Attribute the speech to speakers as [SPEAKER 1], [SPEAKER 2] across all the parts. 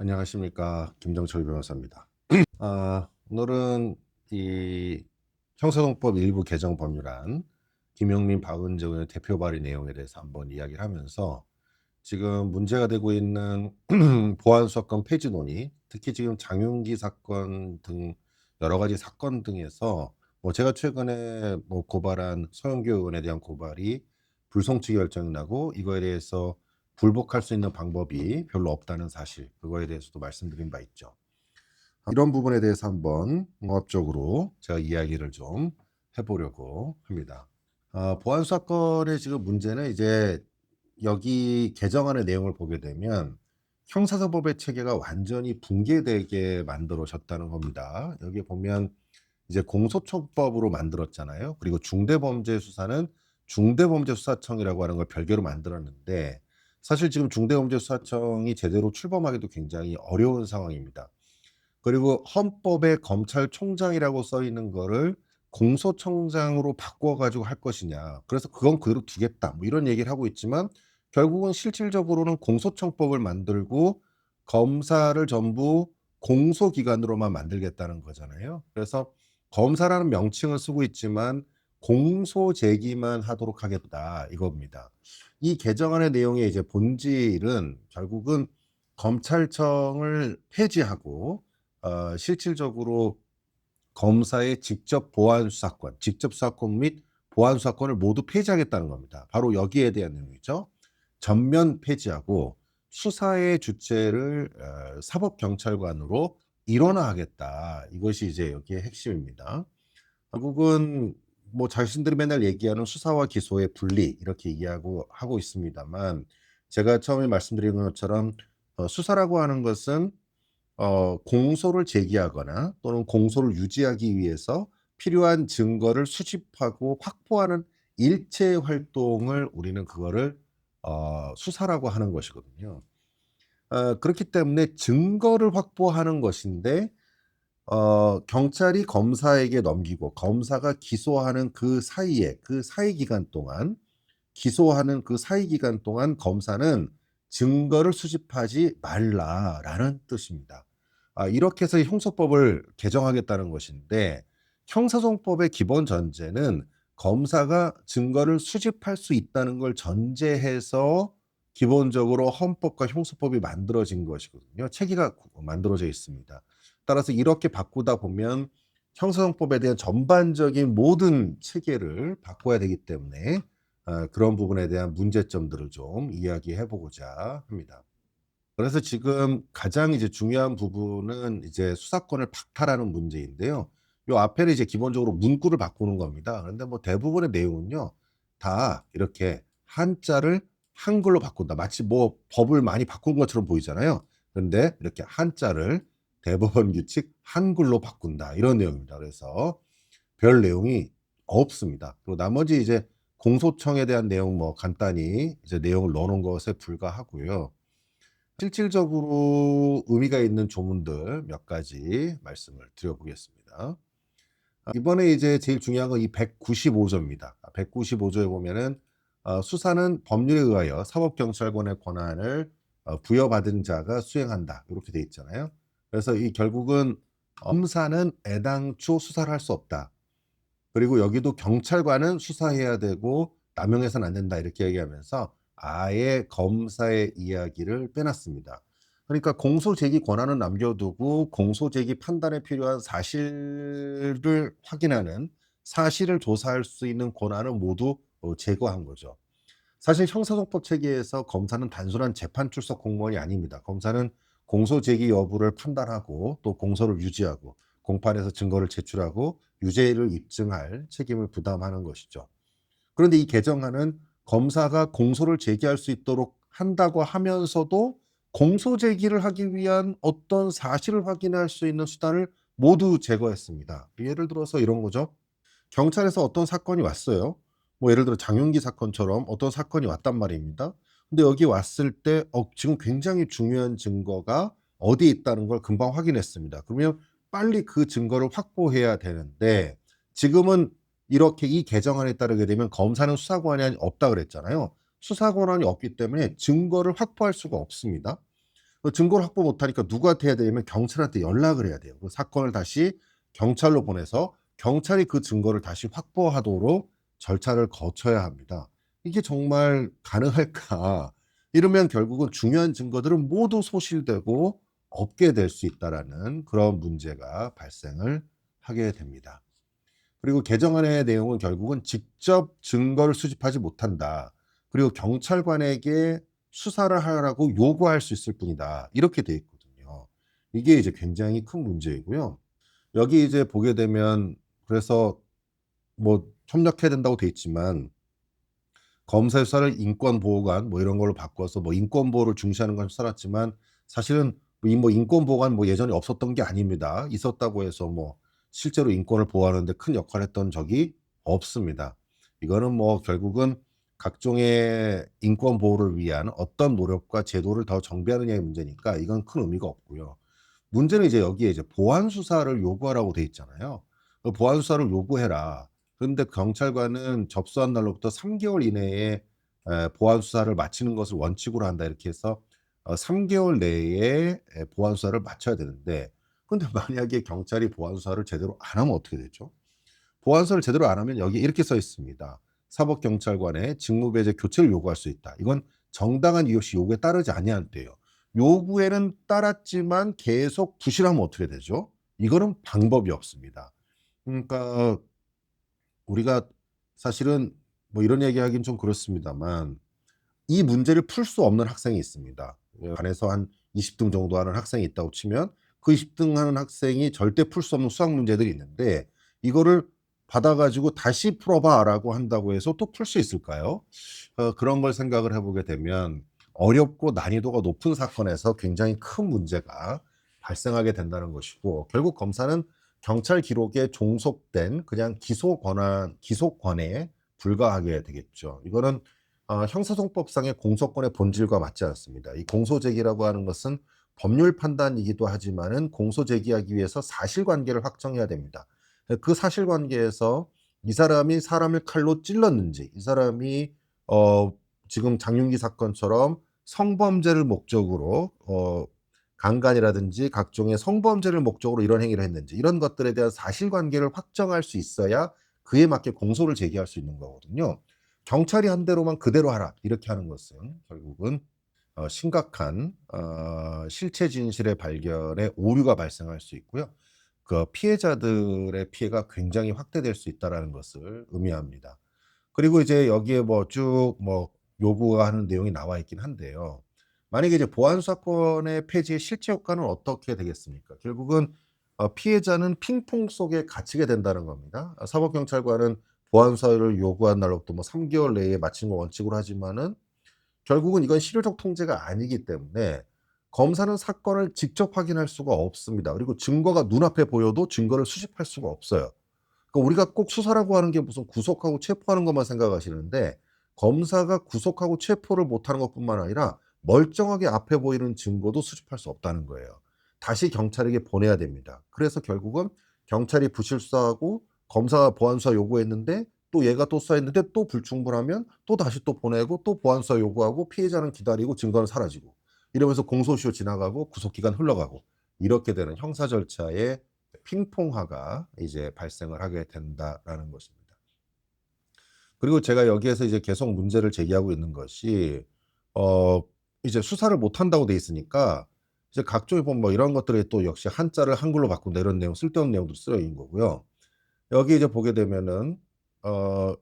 [SPEAKER 1] 안녕하십니까. 김정철 변호사입니다. 오늘은 이 형사소송법 일부 개정 법률안 김용민 박은정 의원 대표 발의 내용에 대해서 한번 이야기를 하면서 지금 문제가 되고 있는 보안수사권 폐지 논의, 특히 지금 장윤기 사건 등 여러 가지 사건 등에서 제가 최근에 고발한 서영교 의원에 대한 고발이 불송치 결정이 나고 이거에 대해서 불복할 수 있는 방법이 별로 없다는 사실, 그거에 대해서도 말씀드린 바 있죠. 이런 부분에 대해서 한번 종합적으로 제가 이야기를 좀 해보려고 합니다. 보안수사권의 지금 문제는 이제 여기 개정안의 내용을 보게 되면 형사사법의 체계가 완전히 붕괴되게 만들어졌다는 겁니다. 여기 보면 이제 공소청법으로 만들었잖아요. 그리고 중대범죄수사는 중대범죄수사청이라고 하는 걸 별개로 만들었는데 사실 지금 중대범죄수사청이 제대로 출범하기도 굉장히 어려운 상황입니다. 그리고 헌법에 검찰총장이라고 써 있는 거를 공소청장으로 바꿔가지고 할 것이냐. 그래서 그건 그대로 두겠다. 이런 얘기를 하고 있지만 결국은 실질적으로는 공소청법을 만들고 검사를 전부 공소기관으로만 만들겠다는 거잖아요. 그래서 검사라는 명칭을 쓰고 있지만 공소 제기만 하도록 하겠다 이겁니다. 이 개정안의 내용의 이제 본질은 결국은 검찰청을 폐지하고 실질적으로 검사의 직접 보안 수사권, 직접 수사권 및 보안 수사권을 모두 폐지하겠다는 겁니다. 바로 여기에 대한 내용이죠. 전면 폐지하고 수사의 주체를 사법경찰관으로 일원화하겠다. 이것이 이제 여기의 핵심입니다. 결국은 자신들이 맨날 얘기하는 수사와 기소의 분리 이렇게 하고 있습니다만 제가 처음에 말씀드린 것처럼 수사라고 하는 것은 공소를 제기하거나 또는 공소를 유지하기 위해서 필요한 증거를 수집하고 확보하는 일체 활동을 우리는 그거를 수사라고 하는 것이거든요. 그렇기 때문에 증거를 확보하는 것인데 경찰이 검사에게 넘기고 검사가 기소하는 그 사이에 그 사이 기간 동안 기소하는 그 사이 기간 동안 검사는 증거를 수집하지 말라라는 뜻입니다. 이렇게 해서 형소법을 개정하겠다는 것인데 형사소송법의 기본 전제는 검사가 증거를 수집할 수 있다는 걸 전제해서 기본적으로 헌법과 형소법이 만들어진 것이거든요. 체계가 만들어져 있습니다. 따라서 이렇게 바꾸다 보면 형사소송법에 대한 전반적인 모든 체계를 바꿔야 되기 때문에 그런 부분에 대한 문제점들을 좀 이야기해 보고자 합니다. 그래서 지금 가장 이제 중요한 부분은 이제 수사권을 박탈하는 문제인데요. 요 앞에는 이제 기본적으로 문구를 바꾸는 겁니다. 그런데 대부분의 내용은요, 다 이렇게 한자를 한글로 바꾼다. 마치 법을 많이 바꾼 것처럼 보이잖아요. 그런데 이렇게 한자를 대법원 규칙 한글로 바꾼다. 이런 내용입니다. 그래서 별 내용이 없습니다. 그리고 나머지 이제 공소청에 대한 내용 간단히 이제 내용을 넣어놓은 것에 불과하고요. 실질적으로 의미가 있는 조문들 몇 가지 말씀을 드려보겠습니다. 이번에 이제 제일 중요한 건 이 195조입니다. 195조에 보면은 수사는 법률에 의하여 사법경찰관의 권한을 부여받은 자가 수행한다. 이렇게 돼 있잖아요. 그래서 이 결국은 검사는 애당초 수사를 할 수 없다. 그리고 여기도 경찰관은 수사해야 되고 남용해서는 안 된다 이렇게 얘기하면서 아예 검사의 이야기를 빼놨습니다. 그러니까 공소 제기 권한은 남겨두고 공소 제기 판단에 필요한 사실을 확인하는 사실을 조사할 수 있는 권한은 모두 제거한 거죠. 사실 형사소송법 체계에서 검사는 단순한 재판 출석 공무원이 아닙니다. 검사는 공소 제기 여부를 판단하고 또 공소를 유지하고 공판에서 증거를 제출하고 유죄를 입증할 책임을 부담하는 것이죠. 그런데 이 개정안은 검사가 공소를 제기할 수 있도록 한다고 하면서도 공소 제기를 하기 위한 어떤 사실을 확인할 수 있는 수단을 모두 제거했습니다. 예를 들어서 이런 거죠. 경찰에서 어떤 사건이 왔어요. 예를 들어 장윤기 사건처럼 어떤 사건이 왔단 말입니다. 근데 여기 왔을 때 지금 굉장히 중요한 증거가 어디에 있다는 걸 금방 확인했습니다. 그러면 빨리 그 증거를 확보해야 되는데 지금은 이렇게 이 개정안에 따르게 되면 검사는 수사 권한이 없다 그랬잖아요. 수사 권한이 없기 때문에 증거를 확보할 수가 없습니다. 증거를 확보 못하니까 누구한테 해야 되냐면 경찰한테 연락을 해야 돼요. 그 사건을 다시 경찰로 보내서 경찰이 그 증거를 다시 확보하도록 절차를 거쳐야 합니다. 이게 정말 가능할까? 이러면 결국은 중요한 증거들은 모두 소실되고 없게 될 수 있다라는 그런 문제가 발생을 하게 됩니다. 그리고 개정안의 내용은 결국은 직접 증거를 수집하지 못한다. 그리고 경찰관에게 수사를 하라고 요구할 수 있을 뿐이다. 이렇게 돼 있거든요. 이게 이제 굉장히 큰 문제이고요. 여기 이제 보게 되면 그래서 뭐 협력해야 된다고 돼 있지만 검사의 수사를 인권보호관 뭐 이런 걸로 바꿔서 뭐 인권보호를 중시하는 건 살았지만 사실은 뭐 인권보호관 뭐 예전에 없었던 게 아닙니다. 있었다고 해서 뭐 실제로 인권을 보호하는 데 큰 역할을 했던 적이 없습니다. 이거는 뭐 결국은 각종의 인권 보호를 위한 어떤 노력과 제도를 더 정비하느냐의 문제니까 이건 큰 의미가 없고요. 문제는 이제 여기에 이제 보안 수사를 요구하라고 돼 있잖아요. 그 보안 수사를 요구해라. 그런데 경찰관은 접수한 날로부터 3 개월 이내에 보안 수사를 마치는 것을 원칙으로 한다 이렇게 해서 3 개월 내에 보안 수사를 마쳐야 되는데 근데 만약에 경찰이 보안 수사를 제대로 안 하면 어떻게 되죠? 보안 수사를 제대로 안 하면 여기에 이렇게 써 있습니다. 사법경찰관의 직무배제 교체를 요구할 수 있다. 이건 정당한 이유 없이 요구에 따르지 아니한 때예요. 요구에는 따랐지만 계속 부실하면 어떻게 되죠? 이거는 방법이 없습니다. 그러니까 우리가 사실은 뭐 이런 얘기하긴 좀 그렇습니다만 이 문제를 풀 수 없는 학생이 있습니다. 반에서 한 20등 정도 하는 학생이 있다고 치면 그 20등 하는 학생이 절대 풀 수 없는 수학 문제들이 있는데 이거를 받아 가지고 "다시 풀어 봐."라고 한다고 해서 또 풀 수 있을까요? 그런 걸 생각을 해 보게 되면 어렵고 난이도가 높은 사건에서 굉장히 큰 문제가 발생하게 된다는 것이고 결국 검사는 경찰 기록에 종속된 그냥 기소권에 불과하게 되겠죠. 이거는 형사소송법상의 공소권의 본질과 맞지 않습니다. 이 공소제기라고 하는 것은 법률 판단이기도 하지만은 공소제기하기 위해서 사실관계를 확정해야 됩니다. 그 사실관계에서 이 사람이 사람을 칼로 찔렀는지, 이 사람이 어 지금 장윤기 사건처럼 성범죄를 목적으로 강간이라든지 각종의 성범죄를 목적으로 이런 행위를 했는지 이런 것들에 대한 사실관계를 확정할 수 있어야 그에 맞게 공소를 제기할 수 있는 거거든요. 경찰이 한 대로만 그대로 하라 이렇게 하는 것은 결국은 심각한 실체 진실의 발견에 오류가 발생할 수 있고요. 그 피해자들의 피해가 굉장히 확대될 수 있다라는 것을 의미합니다. 그리고 이제 여기에 뭐 쭉 뭐 요구하는 내용이 나와 있긴 한데요. 만약에 이제 보안 수사권의 폐지의 실제 효과는 어떻게 되겠습니까? 결국은 피해자는 핑퐁 속에 갇히게 된다는 겁니다. 사법경찰관은 보안 수사를 요구한 날로부터 뭐 3 개월 내에 마치는 걸 원칙으로 하지만은 결국은 이건 실효적 통제가 아니기 때문에 검사는 사건을 직접 확인할 수가 없습니다. 그리고 증거가 눈앞에 보여도 증거를 수집할 수가 없어요. 그러니까 우리가 꼭 수사라고 하는 게 무슨 구속하고 체포하는 것만 생각하시는데 검사가 구속하고 체포를 못하는 것뿐만 아니라 멀쩡하게 앞에 보이는 증거도 수집할 수 없다는 거예요. 다시 경찰에게 보내야 됩니다. 그래서 결국은 경찰이 부실 수사하고 검사가 보안 수사 요구했는데 또 얘가 또 수사했는데 또 불충분하면 또 다시 또 보내고 또 보안 수사 요구하고 피해자는 기다리고 증거는 사라지고 이러면서 공소시효 지나가고 구속 기간 흘러가고 이렇게 되는 형사 절차의 핑퐁화가 이제 발생을 하게 된다라는 것입니다. 그리고 제가 여기에서 이제 계속 문제를 제기하고 있는 것이 어 이제 수사를 못 한다고 돼 있으니까 이제 각종의 보면 뭐 이런 것들에 또 역시 한자를 한글로 바꾼다 이런 내용 쓸데없는 내용도 쓰여 있는 거고요. 여기 이제 보게 되면은 어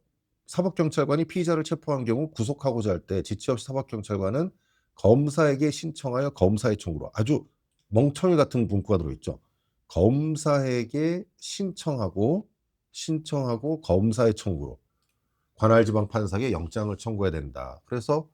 [SPEAKER 1] 사법경찰관이 피의자를 체포한 경우 구속하고자 할 때 지체 없이 사법경찰관은 검사에게 신청하여 검사의 청구로 아주 멍청이 같은 문구가 들어 있죠. 검사에게 신청하고 검사의 청구로 관할 지방 판사에게 영장을 청구해야 된다. 그래서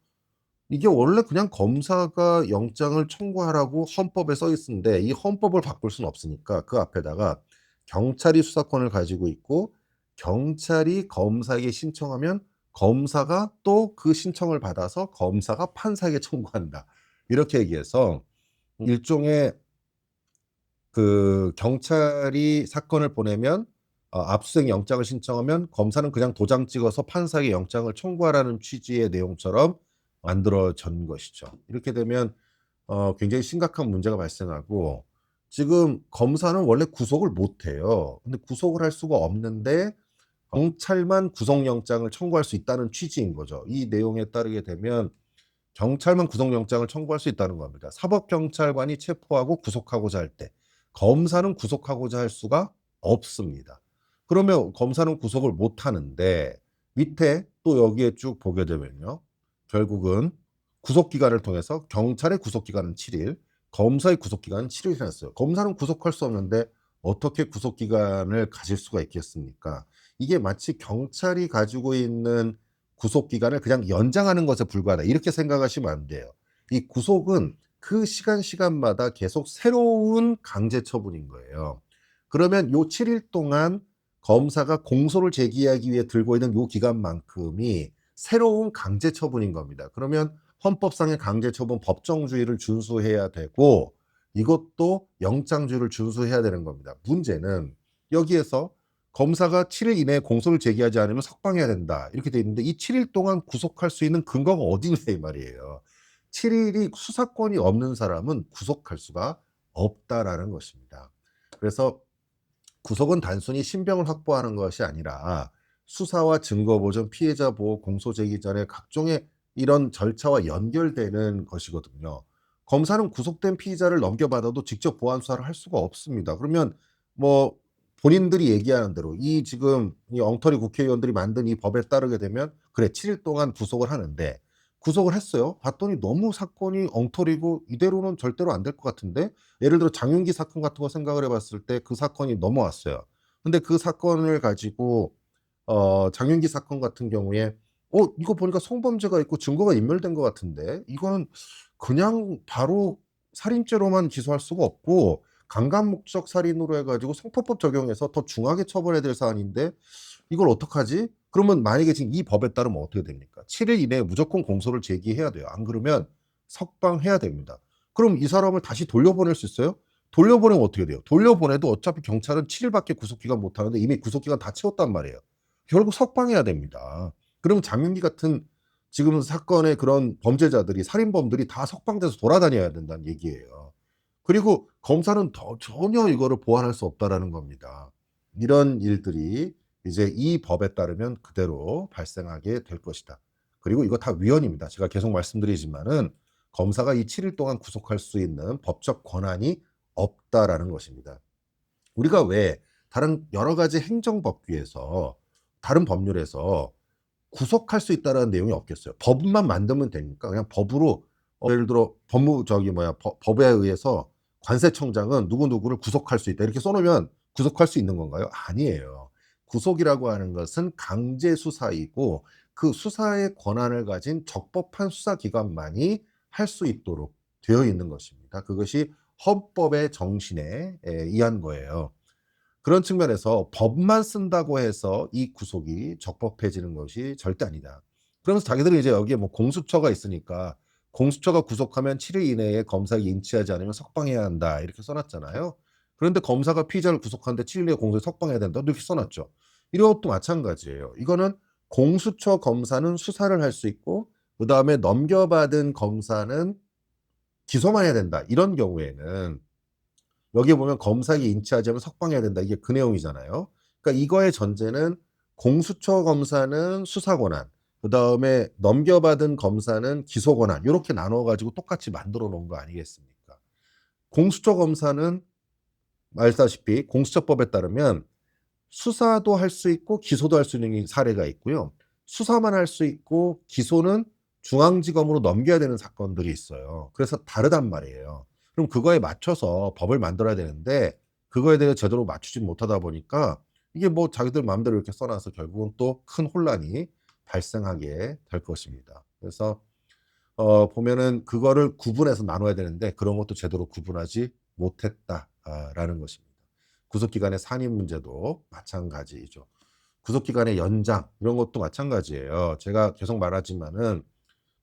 [SPEAKER 1] 이게 원래 그냥 검사가 영장을 청구하라고 헌법에 써 있는데 이 헌법을 바꿀 수는 없으니까 그 앞에다가 경찰이 수사권을 가지고 있고 경찰이 검사에게 신청하면 검사가 또 그 신청을 받아서 검사가 판사에게 청구한다. 이렇게 얘기해서 일종의 그 경찰이 사건을 보내면 압수수색 영장을 신청하면 검사는 그냥 도장 찍어서 판사에게 영장을 청구하라는 취지의 내용처럼 만들어진 것이죠. 이렇게 되면 굉장히 심각한 문제가 발생하고 지금 검사는 원래 구속을 못 해요. 근데 구속을 할 수가 없는데 경찰만 구속영장을 청구할 수 있다는 취지인 거죠. 이 내용에 따르게 되면 경찰만 구속영장을 청구할 수 있다는 겁니다. 사법경찰관이 체포하고 구속하고자 할 때 검사는 구속하고자 할 수가 없습니다. 그러면 검사는 구속을 못 하는데 밑에 또 여기에 쭉 보게 되면요. 결국은 구속기간을 통해서 경찰의 구속기간은 7일, 검사의 구속기간은 7일이 났어요. 검사는 구속할 수 없는데 어떻게 구속기간을 가질 수가 있겠습니까? 이게 마치 경찰이 가지고 있는 구속기간을 그냥 연장하는 것에 불과하다. 이렇게 생각하시면 안 돼요. 이 구속은 그 시간마다 계속 새로운 강제 처분인 거예요. 그러면 요 7일 동안 검사가 공소를 제기하기 위해 들고 있는 요 기간만큼이 새로운 강제 처분인 겁니다. 그러면 헌법상의 강제 처분 법정주의를 준수해야 되고 이것도 영장주의를 준수해야 되는 겁니다. 문제는 여기에서 검사가 7일 이내에 공소를 제기하지 않으면 석방해야 된다. 이렇게 돼 있는데 이 7일 동안 구속할 수 있는 근거가 어디 있냐 이 말이에요. 7일이 수사권이 없는 사람은 구속할 수가 없다라는 것입니다. 그래서 구속은 단순히 신병을 확보하는 것이 아니라 수사와 증거 보전, 피해자 보호, 공소 제기 전에 각종의 이런 절차와 연결되는 것이거든요. 검사는 구속된 피의자를 넘겨받아도 직접 보안 수사를 할 수가 없습니다. 그러면 뭐 본인들이 얘기하는 대로 이 지금 이 엉터리 국회의원들이 만든 이 법에 따르게 되면 그래 7일 동안 구속을 하는데 구속을 했어요. 봤더니 너무 사건이 엉터리고 이대로는 절대로 안 될 것 같은데 예를 들어 장윤기 사건 같은 거 생각을 해봤을 때 그 사건이 넘어왔어요. 근데 그 사건을 가지고 장윤기 사건 같은 경우에 이거 보니까 성범죄가 있고 증거가 인멸된 것 같은데 이거는 그냥 바로 살인죄로만 기소할 수가 없고 강간 목적 살인으로 해가지고 성폭법 적용해서 더 중하게 처벌해야 될 사안인데 이걸 어떡하지? 그러면 만약에 지금 이 법에 따르면 어떻게 됩니까? 7일 이내에 무조건 공소를 제기해야 돼요. 안 그러면 석방해야 됩니다. 그럼 이 사람을 다시 돌려보낼 수 있어요? 돌려보내면 어떻게 돼요? 돌려보내도 어차피 경찰은 7일밖에 구속기간 못 하는데 이미 구속기간 다 채웠단 말이에요. 결국 석방해야 됩니다. 그러면 장윤기 같은 지금 사건의 그런 범죄자들이 살인범들이 다 석방돼서 돌아다녀야 된다는 얘기예요. 그리고 검사는 전혀 이거를 보완할 수 없다라는 겁니다. 이런 일들이 이제 이 법에 따르면 그대로 발생하게 될 것이다. 그리고 이거 다 위헌입니다. 제가 계속 말씀드리지만은 검사가 이 7일 동안 구속할 수 있는 법적 권한이 없다라는 것입니다. 우리가 왜 다른 여러 가지 행정법규에서 다른 법률에서 구속할 수 있다라는 내용이 없겠어요. 법만 만들면 되니까 그냥 법으로 예를 들어 법에 의해서 관세청장은 누구누구를 구속할 수 있다 이렇게 써놓으면 구속할 수 있는 건가요? 아니에요. 구속이라고 하는 것은 강제 수사이고 그 수사의 권한을 가진 적법한 수사기관만이 할 수 있도록 되어 있는 것입니다. 그것이 헌법의 정신에 의한 거예요. 그런 측면에서 법만 쓴다고 해서 이 구속이 적법해지는 것이 절대 아니다. 그러면서 자기들은 이제 여기에 뭐 공수처가 있으니까 공수처가 구속하면 7일 이내에 검사가 인치하지 않으면 석방해야 한다 이렇게 써놨잖아요. 그런데 검사가 피의자를 구속하는데 7일 내에 공소에 석방해야 된다 이렇게 써놨죠. 이것도 마찬가지예요. 이거는 공수처 검사는 수사를 할 수 있고 그 다음에 넘겨받은 검사는 기소만 해야 된다. 이런 경우에는 여기에 보면 검사에게 인치하지 않으면 석방해야 된다. 이게 그 내용이잖아요. 그러니까 이거의 전제는 공수처 검사는 수사 권한, 그다음에 넘겨받은 검사는 기소 권한 이렇게 나눠 가지고 똑같이 만들어 놓은 거 아니겠습니까? 공수처 검사는 알다시피 공수처법에 따르면 수사도 할 수 있고 기소도 할 수 있는 사례가 있고요. 수사만 할 수 있고 기소는 중앙지검으로 넘겨야 되는 사건들이 있어요. 그래서 다르단 말이에요. 그럼 그거에 맞춰서 법을 만들어야 되는데 그거에 대해 제대로 맞추지 못하다 보니까 이게 뭐 자기들 마음대로 이렇게 써놔서 결국은 또 큰 혼란이 발생하게 될 것입니다. 그래서 보면은 그거를 구분해서 나눠야 되는데 그런 것도 제대로 구분하지 못했다라는 것입니다. 구속기간의 산입 문제도 마찬가지죠. 구속기간의 연장 이런 것도 마찬가지예요. 제가 계속 말하지만은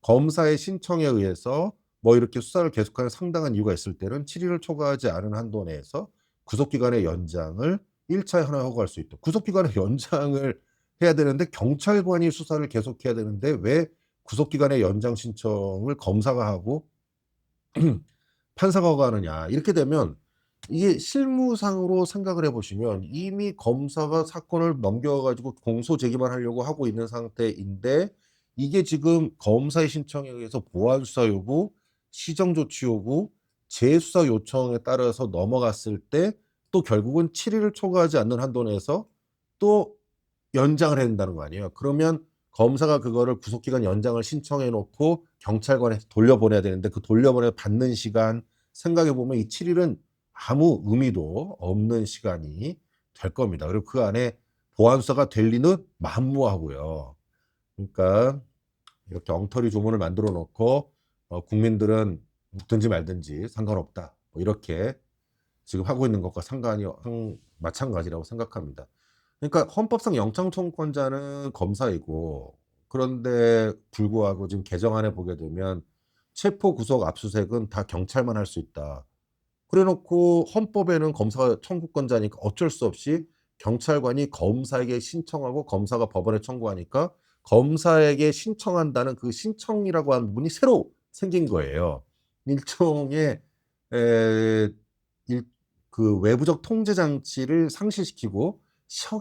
[SPEAKER 1] 검사의 신청에 의해서 뭐 이렇게 수사를 계속하는 상당한 이유가 있을 때는 7일을 초과하지 않은 한도 내에서 구속기간의 연장을 1차에 하나 허가할 수 있다. 구속기간의 연장을 해야 되는데 경찰관이 수사를 계속해야 되는데 왜 구속기간의 연장 신청을 검사가 하고 판사가 허가하느냐. 이렇게 되면 이게 실무상으로 생각을 해 보시면 이미 검사가 사건을 넘겨 가지고 공소 제기만 하려고 하고 있는 상태인데 이게 지금 검사의 신청에 의해서 보완 수사 요구, 시정 조치 요구, 재수사 요청에 따라서 넘어갔을 때 또 결국은 7 일을 초과하지 않는 한도 내에서 또 연장을 해야 된다는 거 아니에요. 그러면 검사가 그거를 구속기간 연장을 신청해 놓고 경찰관에 돌려보내야 되는데 그 돌려보내 받는 시간 생각해 보면 이 7 일은 아무 의미도 없는 시간이 될 겁니다. 그리고 그 안에 보안 수사가 될 리는 만무하고요. 그러니까 이렇게 엉터리 조문을 만들어 놓고 국민들은 묻든지 말든지 상관없다. 뭐 이렇게 지금 하고 있는 것과 마찬가지라고 생각합니다. 그러니까 헌법상 영장 청구권자는 검사이고 그런데 불구하고 지금 개정안에 보게 되면 체포, 구속, 압수수색은 다 경찰만 할 수 있다. 그래 놓고 헌법에는 검사가 청구권자니까 어쩔 수 없이 경찰관이 검사에게 신청하고 검사가 법원에 청구하니까 검사에게 신청한다는 그 신청이라고 하는 부분이 새로 생긴 거예요. 일종의 에 일 그 외부적 통제 장치를 상실시키고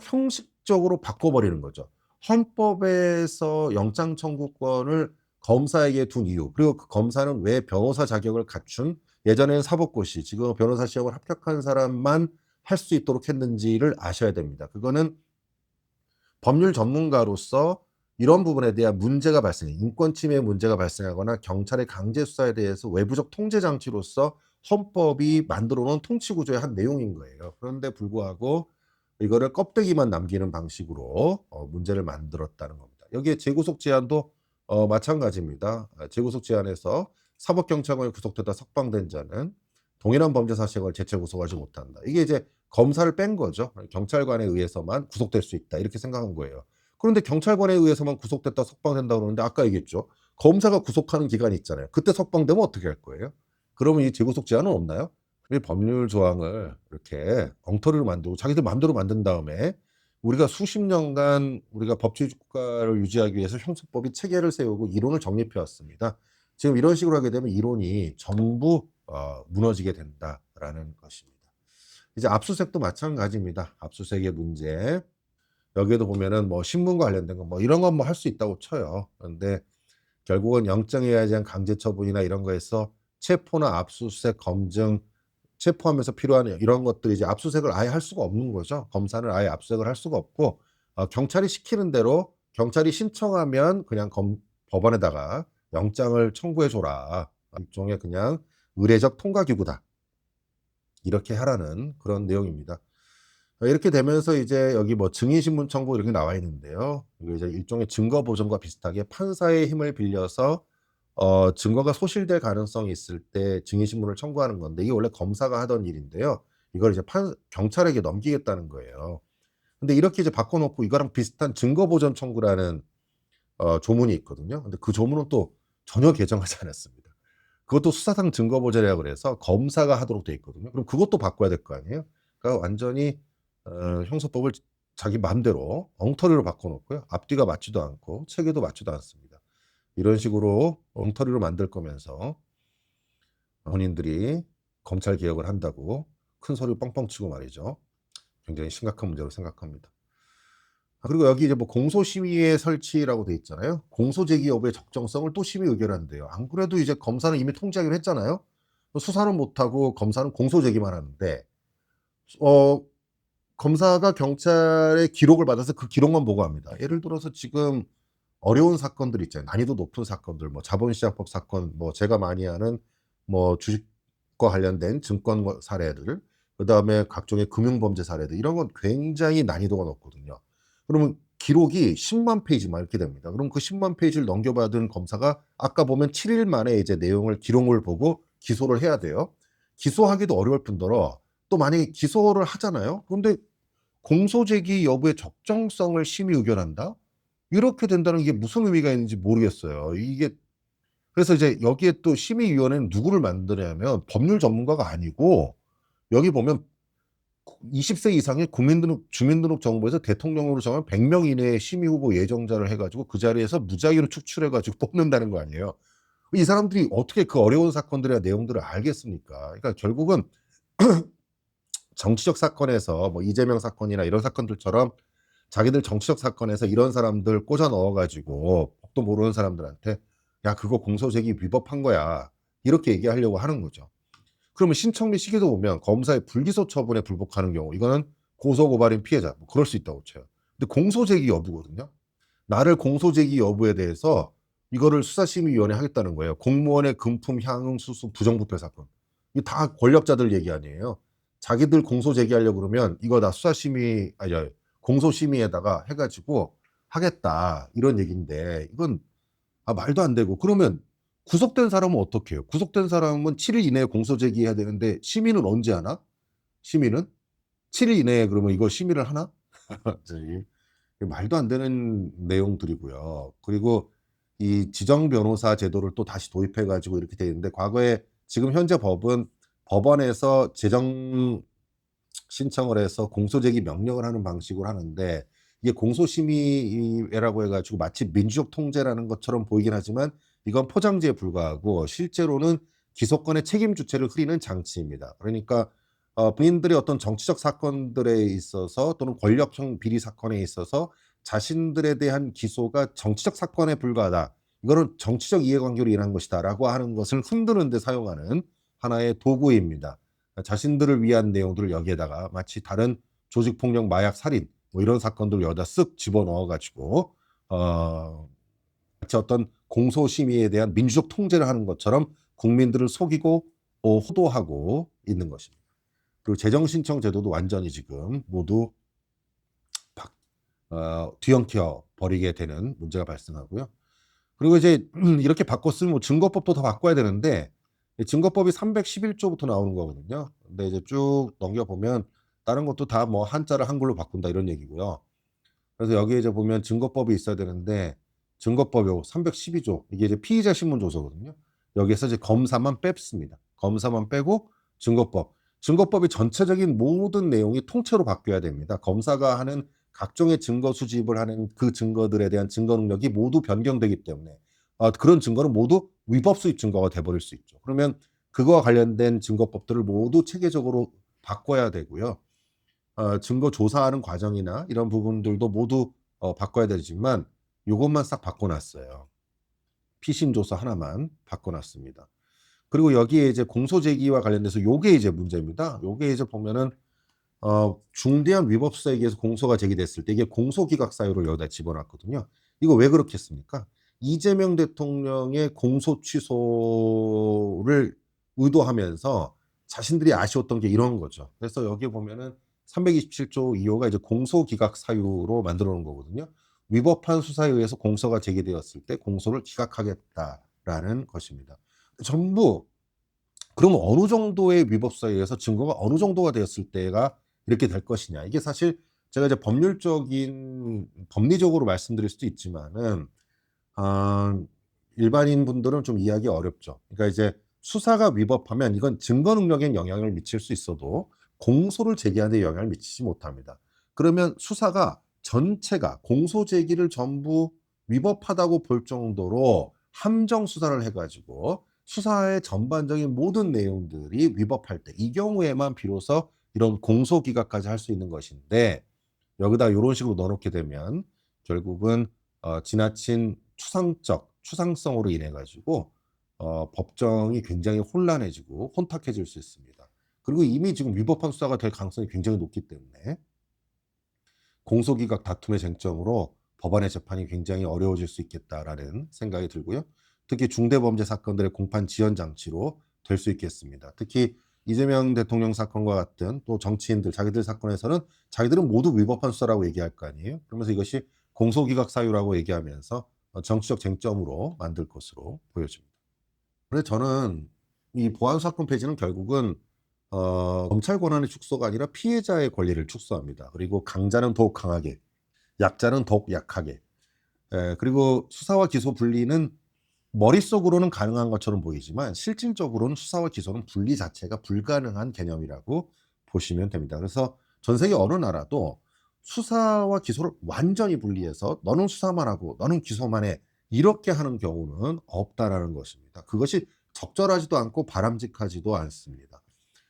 [SPEAKER 1] 형식적으로 바꿔 버리는 거죠. 헌법에서 영장 청구권을 검사에게 둔 이유, 그리고 그 검사는 왜 변호사 자격을 갖춘, 예전에는 사법고시, 지금 변호사 시험을 합격한 사람만 할 수 있도록 했는지를 아셔야 됩니다. 그거는 법률 전문가로서 이런 부분에 대한 문제가 발생해 인권 침해 문제가 발생하거나 경찰의 강제 수사에 대해서 외부적 통제 장치로서 헌법이 만들어 놓은 통치 구조의 한 내용인 거예요. 그런데 불구하고 이거를 껍데기만 남기는 방식으로 문제를 만들었다는 겁니다. 여기에 재구속 제한도 마찬가지입니다. 재구속 제한에서 사법경찰관이 구속되다 석방된 자는 동일한 범죄 사실을 재체 구속하지 못한다. 이게 이제 검사를 뺀 거죠. 경찰관에 의해서만 구속될 수 있다. 이렇게 생각한 거예요. 그런데 경찰관에 의해서만 구속됐다 석방된다고 그러는데 아까 얘기했죠. 검사가 구속하는 기간이 있잖아요. 그때 석방되면 어떻게 할 거예요? 그러면 이 재구속 제한은 없나요? 이 법률 조항을 이렇게 엉터리로 만들고 자기들 마음대로 만든 다음에 우리가 수십 년간 우리가 법치주의 국가를 유지하기 위해서 형사법이 체계를 세우고 이론을 정립해 왔습니다. 지금 이런 식으로 하게 되면 이론이 전부 무너지게 된다라는 것입니다. 이제 압수수색도 마찬가지입니다. 압수수색의 문제. 여기에도 보면은 뭐 신문과 관련된 거 뭐 이런 건 뭐 할 수 있다고 쳐요. 그런데 결국은 영장에 의한 강제 처분이나 이런 거에서 체포나 압수수색, 검증, 체포하면서 필요한 이런 것들이 이제 압수수색을 아예 할 수가 없는 거죠. 검사는 아예 압수수색을 할 수가 없고 경찰이 시키는 대로 경찰이 신청하면 그냥 법원에다가 영장을 청구해 줘라. 일종의 그냥 의례적 통과 기구다. 이렇게 하라는 그런 내용입니다. 이렇게 되면서 이제 여기 뭐 증인신문 청구 이렇게 나와 있는데요. 이게 이제 일종의 증거 보존과 비슷하게 판사의 힘을 빌려서 증거가 소실될 가능성이 있을 때 증인신문을 청구하는 건데 이게 원래 검사가 하던 일인데요. 이걸 이제 경찰에게 넘기겠다는 거예요. 근데 이렇게 이제 바꿔 놓고 이거랑 비슷한 증거 보존 청구라는 조문이 있거든요. 근데 그 조문은 또 전혀 개정하지 않았습니다. 그것도 수사상 증거 보존이라고 그래서 검사가 하도록 돼 있거든요. 그럼 그것도 바꿔야 될 거 아니에요? 그러니까 완전히 형사법을 자기 마음대로 엉터리로 바꿔 놓고요. 앞뒤가 맞지도 않고 체계도 맞지도 않습니다. 이런 식으로 엉터리로 만들 거면서 본인들이 검찰 개혁을 한다고 큰 소리를 뻥뻥 치고 말이죠. 굉장히 심각한 문제로 생각합니다. 그리고 여기 이제 뭐 공소시효의 설치라고 돼 있잖아요. 공소제기 여부의 적정성을 또 심의 의결한대요. 안 그래도 이제 검사는 이미 통지하기로 했잖아요. 수사는 못하고 검사는 공소제기만 하는데 검사가 경찰의 기록을 받아서 그 기록만 보고합니다. 예를 들어서 지금 어려운 사건들 있잖아요. 난이도 높은 사건들, 뭐 자본시장법 사건, 뭐 제가 많이 하는 뭐 주식과 관련된 증권 사례들, 그다음에 각종의 금융범죄 사례들 이런 건 굉장히 난이도가 높거든요. 그러면 기록이 10만 페이지만 이렇게 됩니다. 그럼 그 10만 페이지를 넘겨받은 검사가 아까 보면 7일 만에 이제 내용을 기록을 보고 기소를 해야 돼요. 기소하기도 어려울 뿐더러 또 만약에 기소를 하잖아요. 그런데 공소제기 여부의 적정성을 심의 의결한다? 이렇게 된다는 게 무슨 의미가 있는지 모르겠어요. 이게 그래서 이제 여기에 또 심의위원회는 누구를 만드냐면 법률 전문가가 아니고 여기 보면 20세 이상의 주민등록정보에서 대통령으로 정한 100명 이내의 심의후보 예정자를 해 가지고 그 자리에서 무작위로 추출해 가지고 뽑는다는 거 아니에요. 이 사람들이 어떻게 그 어려운 사건들의 내용들을 알겠습니까? 그러니까 결국은 정치적 사건에서 뭐 이재명 사건이나 이런 사건들처럼 자기들 정치적 사건에서 이런 사람들 꽂아 넣어 가지고 법도 모르는 사람들한테 "야 그거 공소제기 위법한 거야." 이렇게 얘기하려고 하는 거죠. 그러면 신청미 시기도 보면 검사의 불기소 처분에 불복하는 경우 이거는 고소고발인 피해자 뭐 그럴 수 있다고 쳐요. 근데 공소제기 여부거든요. 나를 공소제기 여부에 대해서 이거를 수사심의위원회 하겠다는 거예요. 공무원의 금품 향응 수수 부정부패 사건. 이게 다 권력자들 얘기 아니에요. 자기들 공소제기하려고 그러면 이거 나 수사심의 공소심의에다가 해 가지고 하겠다 이런 얘기인데 이건 말도 안 되고 그러면 구속된 사람은 어떻게 해요? 구속된 사람은 7일 이내에 공소제기해야 되는데 시민은 언제 하나? 시민은? 7일 이내에 그러면 이거 심의를 하나? 저기 말도 안 되는 내용들이고요. 그리고 이 지정 변호사 제도를 또 다시 도입해 가지고 이렇게 돼 있는데 과거에 지금 현재 법은 법원에서 재정 신청을 해서 공소제기 명령을 하는 방식으로 하는데 이게 공소심의회라고 해 가지고 마치 민주적 통제라는 것처럼 보이긴 하지만 이건 포장지에 불과하고 실제로는 기소권의 책임 주체를 흐리는 장치입니다. 그러니까 본인들의 어떤 정치적 사건들에 있어서 또는 권력형 비리 사건에 있어서 자신들에 대한 기소가 정치적 사건에 불과하다. 이거는 정치적 이해관계로 인한 것이다라고 하는 것을 흔드는 데 사용하는 하나의 도구입니다. 자신들을 위한 내용들을 여기에다가 마치 다른 조직폭력, 마약, 살인 뭐 이런 사건들을 여기다 쓱 집어넣어 가지고 마치 어떤 공소심의에 대한 민주적 통제를 하는 것처럼 국민들을 속이고 호도하고 있는 것입니다. 그리고 재정신청 제도도 완전히 지금 모두 뒤엉켜 버리게 되는 문제가 발생하고요. 그리고 이제 이렇게 바꿨으면 뭐 증거법도 더 바꿔야 되는데 증거법이 311 조부터 나오는 거거든요. 근데 이제 쭉 넘겨 보면 다른 것도 다 뭐 한자를 한글로 바꾼다 이런 얘기고요. 그래서 여기에 이제 보면 증거법이 있어야 되는데 증거법 요 312 조 이게 이제 피의자 신문 조서거든요. 여기에서 이제 검사만 뺐습니다. 검사만 빼고 증거법. 증거법의 전체적인 모든 내용이 통째로 바뀌어야 됩니다. 검사가 하는 각종의 증거 수집을 하는 그 증거들에 대한 증거 능력이 모두 변경되기 때문에 그런 증거는 모두 위법 수입 증거가 돼 버릴 수 있죠. 그러면 그거와 관련된 증거법들을 모두 체계적으로 바꿔야 되고요. 증거 조사하는 과정이나 이런 부분들도 모두 바꿔야 되지만 요것만 싹 바꿔 놨어요. 피심 조서 하나만 바꿔 놨습니다. 그리고 여기에 이제 공소 제기와 관련돼서 요게 이제 문제입니다. 요게 이제 보면은 중대한 위법 수사에 의해서 공소가 제기됐을 때 이게 공소 기각 사유를 여기다 집어넣었거든요. 이거 왜 그렇게 했습니까? 이재명 대통령의 공소 취소를 의도하면서 자신들이 아쉬웠던 게 이런 거죠. 그래서 여기 보면은 327조 2호가 이제 공소 기각 사유로 만들어 놓은 거거든요. 위법한 수사에 의해서 공소가 제기되었을 때 공소를 기각하겠다라는 것입니다. 전부 그러면 어느 정도의 위법 수사에 의해서 증거가 어느 정도가 되었을 때가 이렇게 될 것이냐. 이게 사실 제가 이제 법률적인 법리적으로 말씀드릴 수도 있지만은 아 일반인 분들은 좀 이해하기 어렵죠. 그러니까 이제 수사가 위법하면 이건 증거 능력에 영향을 미칠 수 있어도 공소를 제기하는 데 영향을 미치지 못합니다. 그러면 수사가 전체가 공소 제기를 전부 위법하다고 볼 정도로 함정 수사를 해 가지고 수사의 전반적인 모든 내용들이 위법할 때 이 경우에만 비로소 이런 공소 기각까지 할 수 있는 것인데 여기다 요런 식으로 넣어 놓게 되면 결국은 지나친 추상성으로 인해 가지고 법정이 굉장히 혼란해지고 혼탁해질 수 있습니다. 그리고 이미 지금 위법한 수사가 될 가능성이 굉장히 높기 때문에 공소기각 다툼의 쟁점으로 법원의 재판이 굉장히 어려워질 수 있겠다라는 생각이 들고요. 특히 중대범죄 사건들의 공판 지연 장치로 될 수 있겠습니다. 특히 이재명 대통령 사건과 같은 또 정치인들 자기들 사건에서는 자기들은 모두 위법한 수사라고 얘기할 거 아니에요. 그러면서 이것이 공소기각 사유라고 얘기하면서 정치적 쟁점으로 만들 것으로 보여집니다. 그래서 저는 이 보안 사건 폐지는 결국은 검찰 권한의 축소가 아니라 피해자의 권리를 축소합니다. 그리고 강자는 더욱 강하게, 약자는 더욱 약하게. 그리고 수사와 기소 분리는 머릿속으로는 가능한 것처럼 보이지만 실질적으로는 수사와 기소는 분리 자체가 불가능한 개념이라고 보시면 됩니다. 그래서 전 세계 어느 나라도 수사와 기소를 완전히 분리해서 너는 수사만 하고 너는 기소만 해. 이렇게 하는 경우는 없다라는 것입니다. 그것이 적절하지도 않고 바람직하지도 않습니다.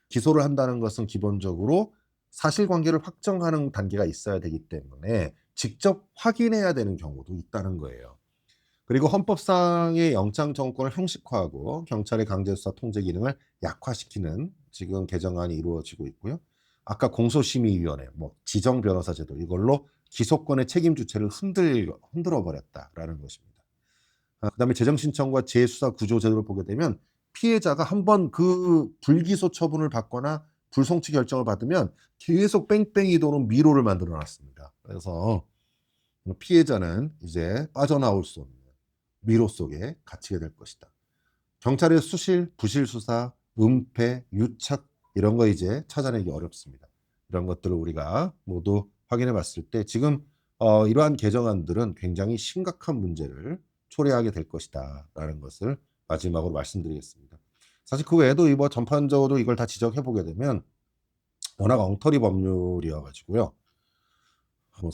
[SPEAKER 1] 기소를 한다는 것은 기본적으로 사실관계를 확정하는 단계가 있어야 되기 때문에 직접 확인해야 되는 경우도 있다는 거예요. 그리고 헌법상의 영장 청구권을 형식화하고 경찰의 강제수사 통제 기능을 약화시키는 지금 개정안이 이루어지고 있고요. 아까 공소심의위원회, 지정 변호사 제도, 이걸로 기소권의 책임 주체를 흔들어 버렸다라는 것입니다. 그다음에 재정 신청과 재수사 구조 제도를 보게 되면 피해자가 한번 그 불기소 처분을 받거나 불송치 결정을 받으면 계속 뺑뺑이 도는 미로를 만들어 놨습니다. 그래서 피해자는 이제 빠져나올 수 없는 미로 속에 갇히게 될 것이다. 경찰의 수실, 부실 수사, 은폐, 유착 이런 거 이제 찾아내기 어렵습니다. 이런 것들을 우리가 모두 확인해 봤을 때 지금 이러한 개정안들은 굉장히 심각한 문제를 초래하게 될 것이다라는 것을 마지막으로 말씀드리겠습니다. 사실 그 외에도 전반적으로 이걸 다 지적해 보게 되면 워낙 엉터리 법률이어 가지고요.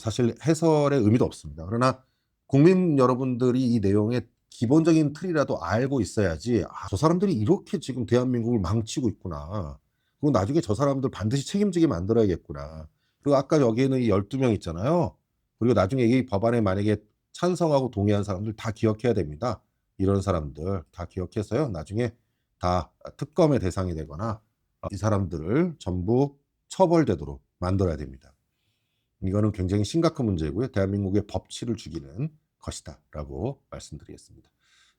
[SPEAKER 1] 사실 해설의 의미도 없습니다. 그러나 국민 여러분들이 이 내용의 기본적인 틀이라도 알고 있어야지 '아, 저 사람들이 이렇게 지금 대한민국을 망치고 있구나. 그리고 나중에 저 사람들 반드시 책임지게 만들어야겠구나.' 그리고 아까 여기에는 이 12명 있잖아요. 그리고 나중에 이 법안에 만약에 찬성하고 동의한 사람들 다 기억해야 됩니다. 이런 사람들 다 기억해서요. 나중에 다 특검의 대상이 되거나 이 사람들을 전부 처벌되도록 만들어야 됩니다. 이거는 굉장히 심각한 문제고요. 대한민국의 법치를 죽이는 것이다라고 말씀드리겠습니다.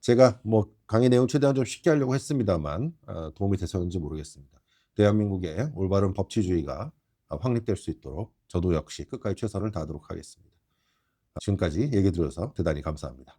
[SPEAKER 1] 제가 강의 내용 최대한 좀 쉽게 하려고 했습니다만 도움이 되셨는지 모르겠습니다. 대한민국의 올바른 법치주의가 확립될 수 있도록 저도 역시 끝까지 최선을 다하도록 하겠습니다. 지금까지 얘기 들어서 대단히 감사합니다.